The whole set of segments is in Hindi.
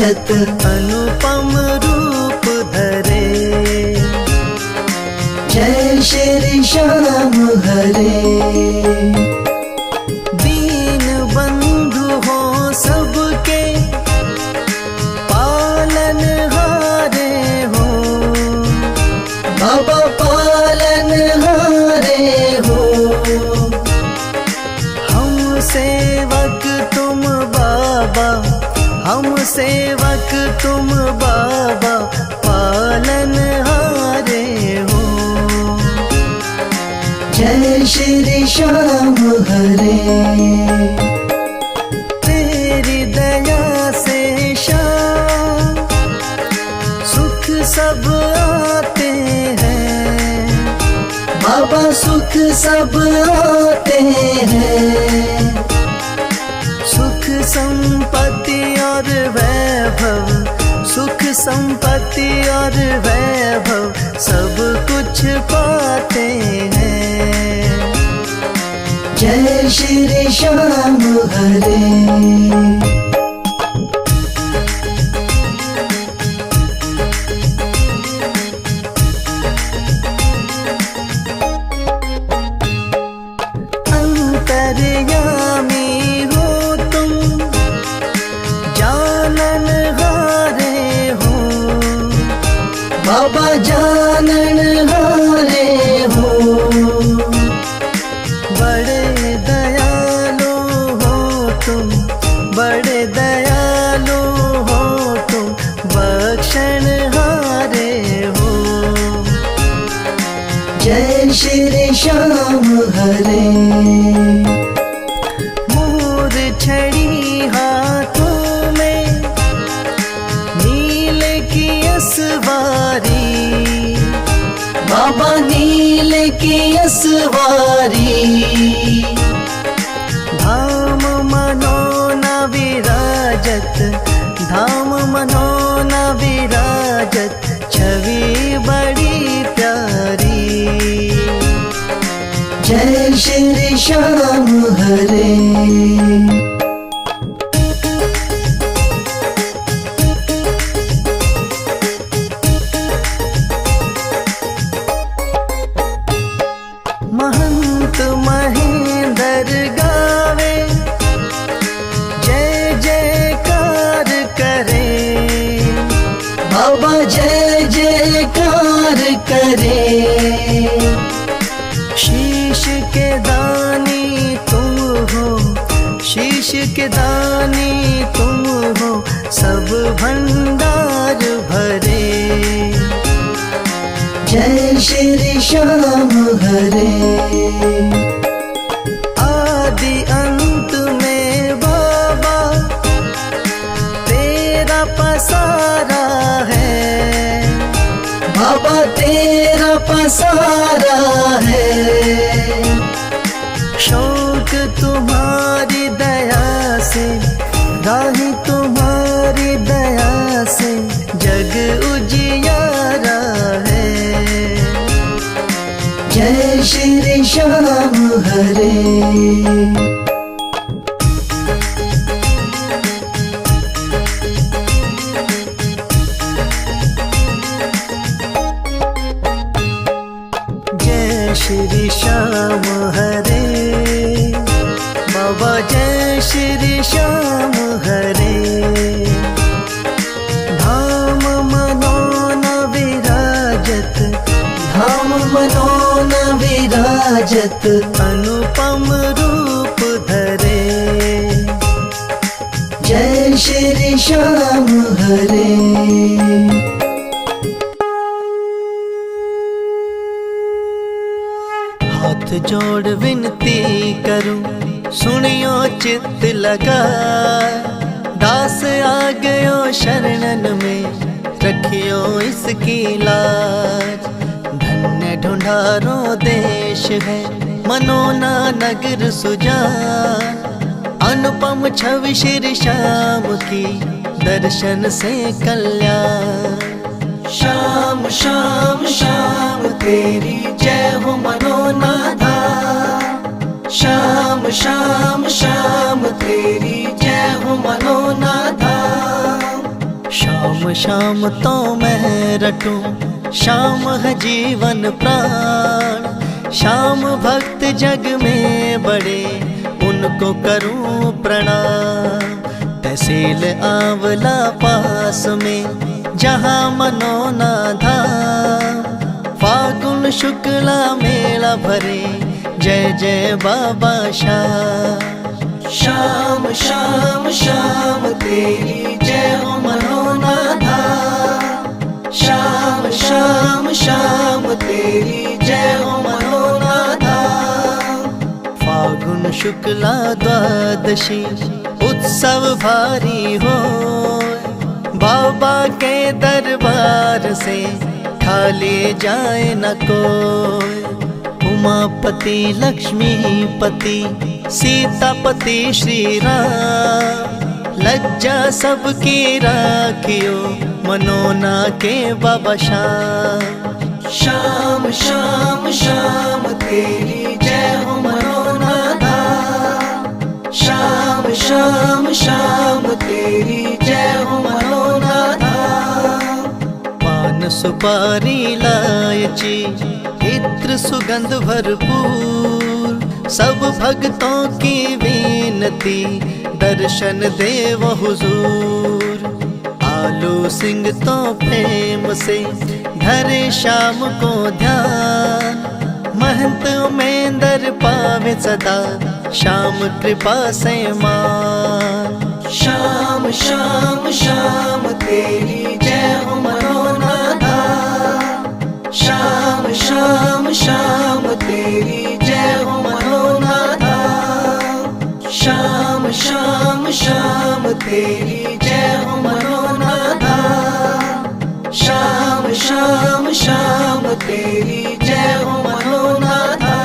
विराजत अनुपम रूप धरे। जय श्री श्याम हरे। दीन बंधु हो सबके पालन हारे हो। बाबा पालन हारे हो। हम सेवक तुम बाबा, हम सेवक तुम बाबा पालन हारे हो। जय श्री श्याम हरे। तेरी दया से श्याम सुख सब आते हैं। बाबा सुख सब आते हैं। सुख संपत्ति और वैभव, सुख संपत्ति और वैभव सब कुछ पाते हैं। जय श्री श्याम हरे। अंतर्यामी हो तुम, जानन हारे हो। बाबा जानन हारे हो। बड़े दयालु हो तुम, बड़े दयालु हो तुम, बख्शन हारे हो। जय श्री श्याम हरे। मोर छड़ी हाथों में, नील की असवारी। बाबा नील की असवारी। धाम मनोना विराजत, धाम मनोना विराजत, छवि बड़ी प्यारी। जय श्री श्याम हरे। महंत महेंद्र गावे, जय जयकार करे। बाबा जय जयकार करे। शीश के दानी तुम हो, शीश के दानी तुम हो, सब भंडार भरे। जय श्री श्याम हरे। आदि अंत में बाबा तेरा पसारा है। बाबा तेरा पसारा है। शौक तुम्हारी दया से, राही तुम्हारी दया से जग उजियारा है। जय श्री श्याम हरे। जय श्री श्याम हरे। बाबा जय श्री श्याम हरे। धाम मनोना विराजत, धाम मनोना विराजत, अनुपम रूप धरे। जय श्री श्याम हरे। हाथ जोड़ विनती करूं, सुनियो चित्त लगा। दास आ गयो शरणन में, रखियो इसकी लाज। धन्य ढूंढारो देश है, मनोना नगर सुजान। अनुपम छवि श्री श्याम की, दर्शन से कल्याण। श्याम श्याम श्याम तेरी जय हो मनोना धाम। श्याम श्याम श्याम तेरी जय हो मनोना धाम। शाम शाम तो मैं रटूं, शाम है जीवन प्राण। शाम भक्त जग में बड़े, उनको करूं प्रणाम। तहसील आंवला पास में, जहाँ मनोना धाम। फागुन शुक्ला मेला भरे, जय जय बाबा शाम। श्याम श्याम श्याम तेरी जय हो मनोनाथा। श्याम श्याम श्याम तेरी जय हो मनोनाथा। फागुन शुक्ला द्वादशी उत्सव भारी हो, बाबा के दरबार से खाली जाए न कोई। उमापति लक्ष्मीपति सीतापति श्री राम, लज्जा सबकी राखियो मनोना के बाबा शाम। श्याम श्याम श्याम तेरी जय हो मनोनाथा। श्याम श्याम श्याम तेरी जय हो मनोनाथा। पान सुपारी लायची इत्र सुगंध भरपूर, सब भक्तों की विनती दर्शन देव हुजूर। आलू सिंह तो प्रेम से धरे शाम को ध्यान, महंत उमेंदर पावे सदा श्याम कृपा से मान। श्याम श्याम श्याम तेरी जय हो मनोनाथा। श्याम श्याम श्याम तेरी जय हो मनोनाथा। श्याम श्याम श्याम तेरी जय हो मनोनाथा। श्याम श्याम श्याम तेरी जय हो मनोनाथा।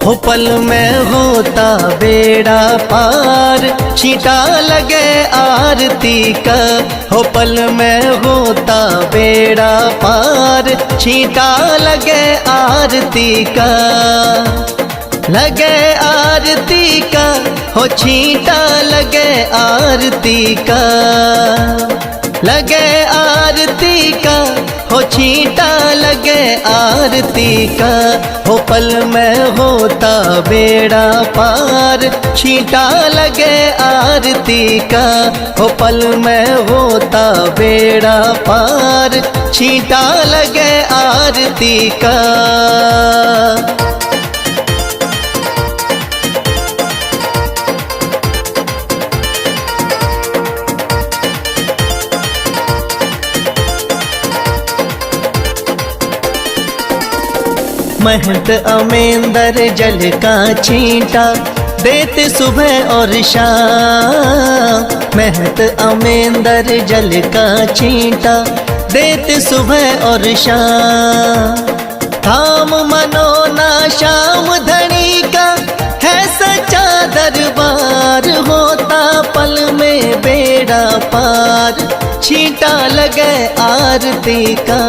हो पल में होता बेड़ा पार, छींटा लगे आरती का। हो पल में होता बेड़ा पार, छींटा लगे आरती का। लगे आरती का, हो छींटा लगे आरती का। लगे आरती का, हो छींटा लगे आरती का। हो पल में होता बेड़ा पार, छींटा लगे आरती का। हो पल में होता बेड़ा पार, छींटा लगे आरती का। महंत अमेंदर जल का छींटा देते सुबह और शाम। महंत अमेंदर जल का छींटा देते सुबह और शाम। धाम मनोना श्याम धनी का है सच्चा दरबार, होता पल में बेड़ा पार, छींटा लगे आरती का।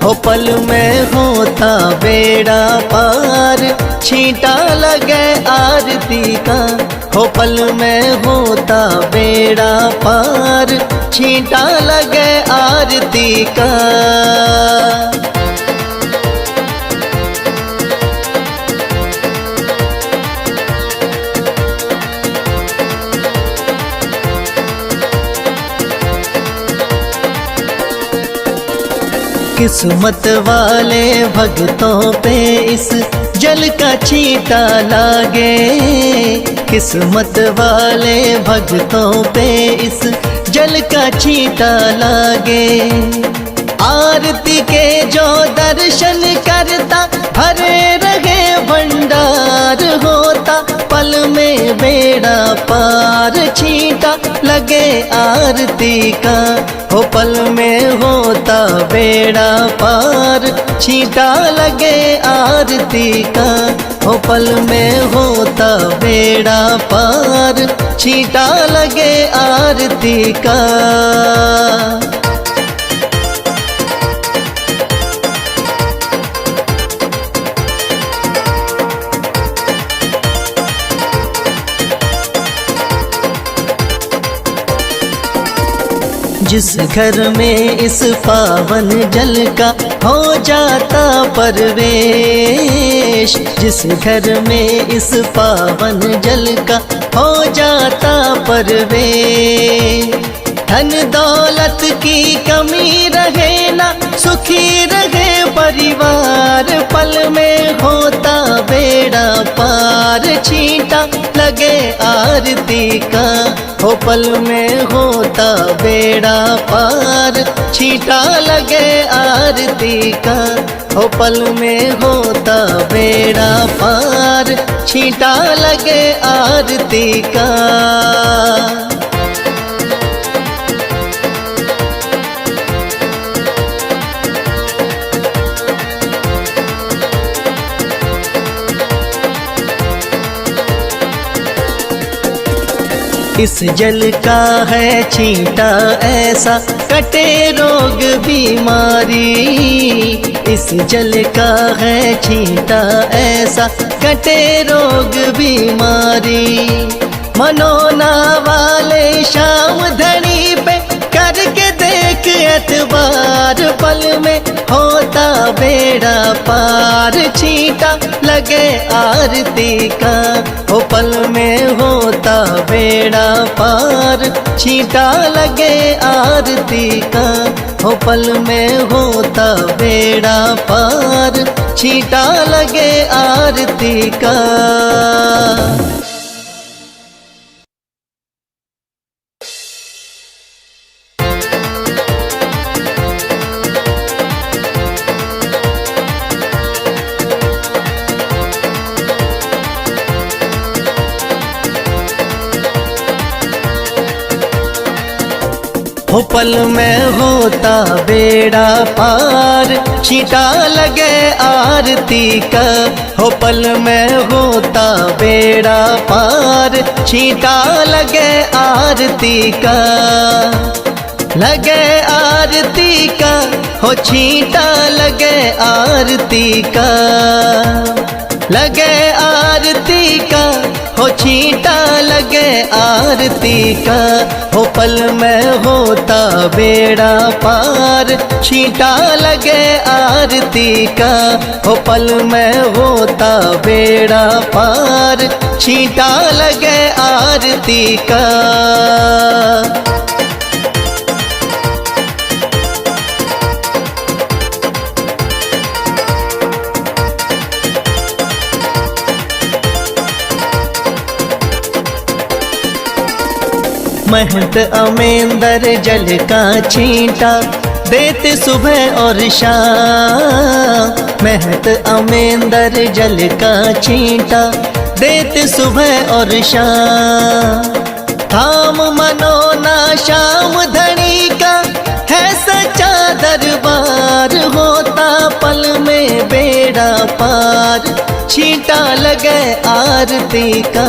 हो पल में होता बेड़ा पार, छींटा लगे आरती का। हो पल में होता बेड़ा पार, छींटा लगे आरती का। किस्मत वाले भक्तों पे इस जल का छींटा लागे। किस्मत वाले भक्तों पे इस जल का छींटा लागे। आरती के जो दर्शन करता भरे रहे भंडार, होता पल में बेड़ा पार, छींटा लगे आरती का। हो पल में होता बेड़ा पार, छींटा लगे आरती का। हो पल में होता बेड़ा पार, छींटा लगे आरती का। जिस घर में इस पावन जल का हो जाता परवेश, जिस घर में इस पावन जल का हो जाता परवेश, धन दौलत की कमी रहे ना, सुखी रहे परिवार, पल में होता बेड़ा पार, छींटा लगे आरती का। हो पल में होता बेड़ा पार, छींटा लगे आरती का। हो पल में होता बेड़ा पार, छींटा लगे आरती का। इस जल का है छींटा ऐसा, कटे रोग बीमारी। इस जल का है छींटा ऐसा, कटे रोग बीमारी। मनोना वाले शाम धनी पे करके देख एतबार, पल में होता बेड़ा पार, छींटा लगे आरती का। हो पल में होता बेड़ा पार, छींटा लगे आरती का। हो पल में होता बेड़ा पार, छींटा लगे आरती का। हो पल में होता बेड़ा पार, छींटा लगे आरती का। हो पल में होता बेड़ा पार, छींटा लगे आरती का। लगे आरती का, हो छींटा लगे आरती का। लगे आरती का, हो छींटा लगे आरती का। हो पल में होता बेड़ा पार, छींटा लगे आरती का। हो पल में होता बेड़ा पार, छींटा लगे आरती का। महंत अमेंदर जल का छींटा देते सुबह और शाम। महंत अमेंदर जल का छींटा देते सुबह और शाम। थाम मनोना शाम धनी का है सच्चा दरबार, होता पल में बेड़ा पार, छींटा लगे आरती का।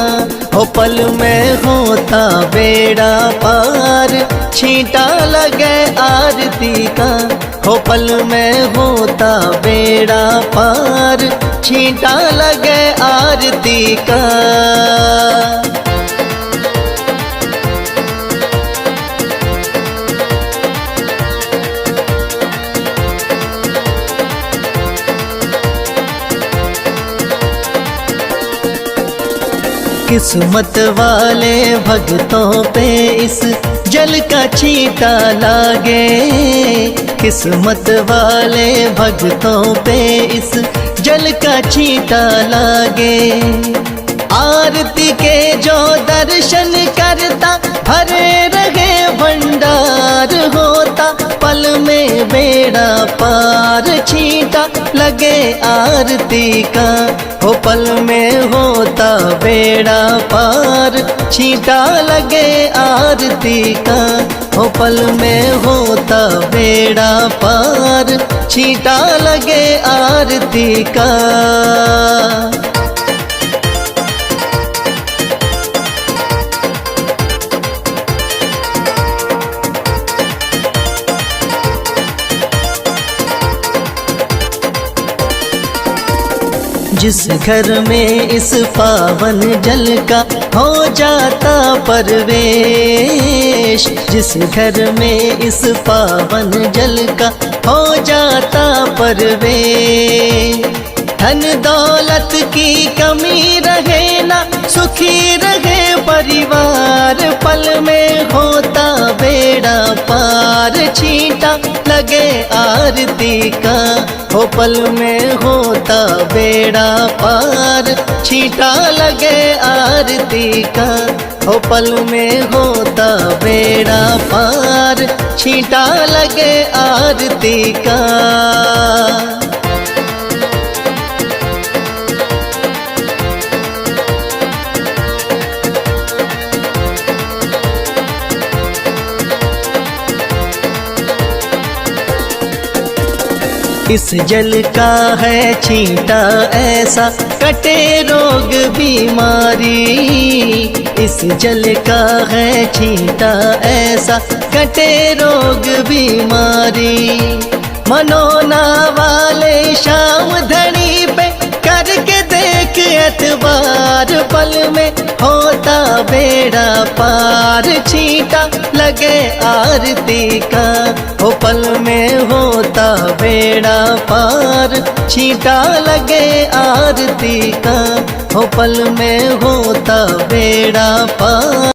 हो पल में होता बेड़ा पार, छींटा लगे आरती का। हो पल में होता बेड़ा पार, छींटा लगे आरती का। किस्मत वाले भक्तों पे इस जल का छींटा लागे। किस्मत वाले भक्तों पे इस जल का छींटा लागे। आरती के जो दर्शन करता भरे रहे भंडार, होता पल में बेड़ा पार, छींटा लगे आरती का। हो पल में होता बेड़ा पार, छींटा लगे आरती का। हो पल में होता बेड़ा पार, छींटा लगे आरती का। जिस घर में इस पावन जल का हो जाता परवेश, जिस घर में इस पावन जल का हो जाता परवेश। धन दौलत की कमी रहे ना, सुखी रहे परिवार, पल में होता बेड़ा पार। छींटा लगे आरती का, हो पल में होता बेड़ा पार। छींटा लगे आरती का, हो पल में होता बेड़ा पार। छींटा लगे आरती का। इस जल का है छींटा ऐसा, कटे रोग बीमारी। इस जल का है छींटा ऐसा, कटे रोग बीमारी। मनोना वाले शाम धनी पे करके देख एतबार, पल में होता बेड़ा पार। छींटा लगे आरती का, हो पल में होता बेड़ा पार। छींटा लगे आरती का, हो पल में होता बेड़ा पार।